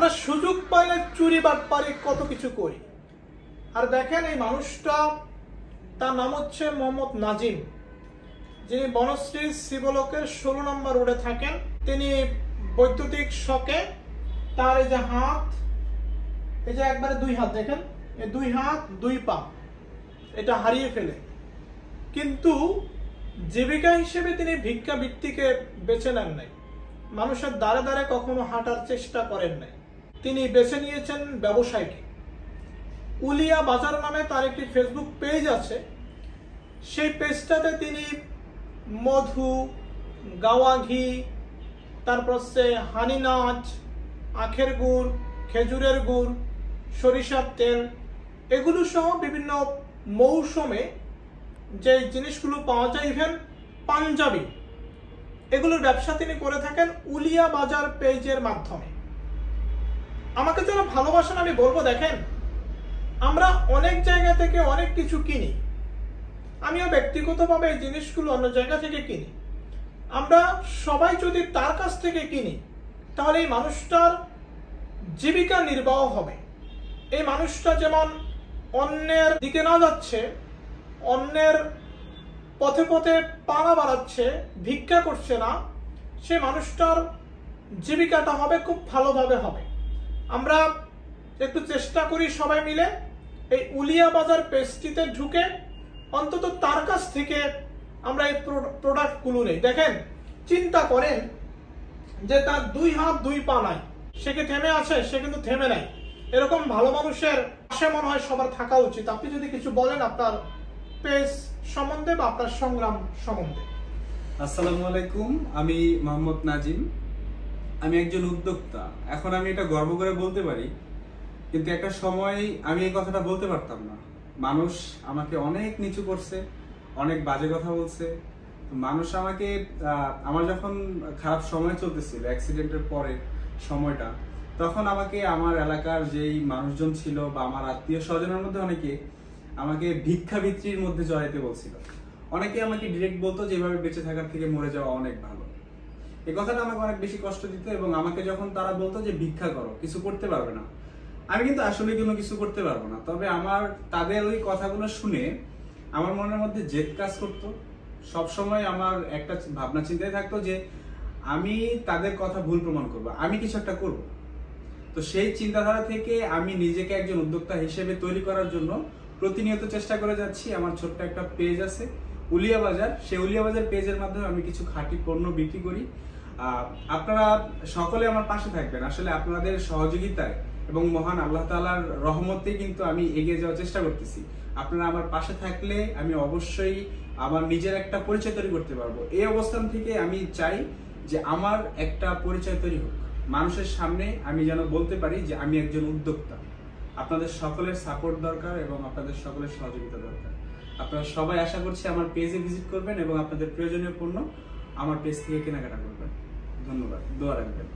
আমরা সুযোগ পাইলে চুরি বাটপারি কত কিছু করি। আর দেখেন এই মানুষটা, তার নাম হচ্ছে মোহাম্মদ নাজিম, যিনি বনশ্রী শিবলোকের 16 নম্বর রোডে থাকেন। তিনি বৈদ্যুতিক শকে তার এই যে হাত, এই যে একবারে 2 হাত, দেখেন এই 2 হাত 2 পা এটা হারিয়ে ফেলে, কিন্তু জীবিকা হিসেবে তিনি ভিক্ষাবৃত্তিকে বেছে নেন নাই, মানুষের দ্বারে দ্বারে কখনো হাঁটার চেষ্টা করেন নাই। তিনি বেছে নিয়েছেন ব্যবসায়কে। উলিয়া বাজার নামে তার একটি ফেসবুক পেজ আছে। সেই পেজটাতে তিনি মধু, গাওয়া ঘি, তারপর হচ্ছে হানি নাচ, আখের গুড়, খেজুরের গুড়, সরিষার তেল, এগুলো সহ বিভিন্ন মৌসুমে যে জিনিসগুলো পাওয়া যায়, ইভেন পাঞ্জাবি, এগুলোর ব্যবসা তিনি করে থাকেন উলিয়া বাজার পেজের মাধ্যমে। আমাকে যারা ভালোবাসেন আমি বলবো, দেখেন আমরা অনেক জায়গা থেকে অনেক কিছু কিনি, আমিও ব্যক্তিগতভাবে এই জিনিসগুলো অন্য জায়গা থেকে কিনি। আমরা সবাই যদি তার কাছ থেকে কিনি, তাহলে এই মানুষটার জীবিকা নির্বাহ হবে। এই মানুষটা যেমন অন্যের দিকে না যাচ্ছে, অন্যের পথে পথে পা না বাড়াচ্ছে, ভিক্ষা করছে না, সে মানুষটার জীবিকাটা হবে খুব ভালোভাবে হবে। আমরা একটু চেষ্টা করি সবাই মিলে এই উলিয়া বাজার পেজটিতে ঢুকে অন্তত তার কাছ থেকে আমরা এই প্রোডাক্টগুলো নেই। দেখেন, চিন্তা করেন যে তার 2 হাত 2 পা নাই, সে কি থেমে আছে? সে কিন্তু থেমে নাই। এরকম ভালো মানুষের পাশে মনে হয় সবার থাকা উচিত। আপনি যদি কিছু বলেন আপনার পেজ সম্বন্ধে বা আপনার সংগ্রাম সম্বন্ধে। আসসালামু আলাইকুম, আমি মোহাম্মদ নাজিম, আমি একজন উদ্যোক্তা। এখন আমি এটা গর্ব করে বলতে পারি, কিন্তু একটা সময় আমি এই কথাটা বলতে পারতাম না। মানুষ আমাকে অনেক নিচু করছে, অনেক বাজে কথা বলছে। মানুষ আমাকে, আমার যখন খারাপ সময় চলতেছিল, অ্যাক্সিডেন্টের পরে সময়টা, তখন আমাকে আমার এলাকার যেই মানুষজন ছিল বা আমার আত্মীয় স্বজনের মধ্যে অনেকে আমাকে ভিক্ষাবৃত্তির মধ্যে জড়াইতে বলছিল। অনেকে আমাকে ডিরেক্ট বলতো যে এভাবে বেঁচে থাকার থেকে মরে যাওয়া অনেক ভালো। এই কথাটা আমাকে অনেক বেশি কষ্ট দিত। এবং আমাকে যখন তারা বলতো যে ভিক্ষা করো, কিছু করতে পারবে না, আমি কিন্তু আসলে কোনো কিছু করতে পারবো না। তবে আমার তাদের ওই কথাগুলো শুনে আমার মনের মধ্যে জেদ কাজ করতো। সবসময় আমার একটা ভাবনা চিন্তায় থাকতো যে আমি তাদের কথা ভুল প্রমাণ করবো, আমি কিছু একটা করবো। তো সেই চিন্তাধারা থেকে আমি নিজেকে একজন উদ্যোক্তা হিসেবে তৈরি করার জন্য প্রতিনিয়ত চেষ্টা করে যাচ্ছি। আমার ছোট্ট একটা পেজ আছে উলিয়া বাজার, সেই উলিয়া বাজার পেজের মাধ্যমে আমি কিছু খাঁটি পণ্য বিক্রি করি। আপনারা সকলে আমার পাশে থাকবেন। আসলে আপনাদের সহযোগিতায় এবং মহান আল্লাহ তাআলার রহমতে কিন্তু আমি এগিয়ে যাওয়ার চেষ্টা করতেছি। আপনারা আমার পাশে থাকলে আমি অবশ্যই আমার নিজের একটা পরিচয় তৈরি করতে পারবো। এই অবস্থান থেকে আমি চাই যে আমার একটা পরিচয় তৈরি হোক, মানুষের সামনে আমি যেন বলতে পারি যে আমি একজন উদ্যোক্তা। আপনাদের সকলের সাপোর্ট দরকার এবং আপনাদের সকলের সহযোগিতা দরকার। আপনারা সবাই আশা করছি আমার পেজে ভিজিট করবেন এবং আপনাদের প্রয়োজনীয় পণ্য আমার পেজ থেকে কেনাকাটা করবেন। ধন্যবাদ, দোয়া রাখবেন।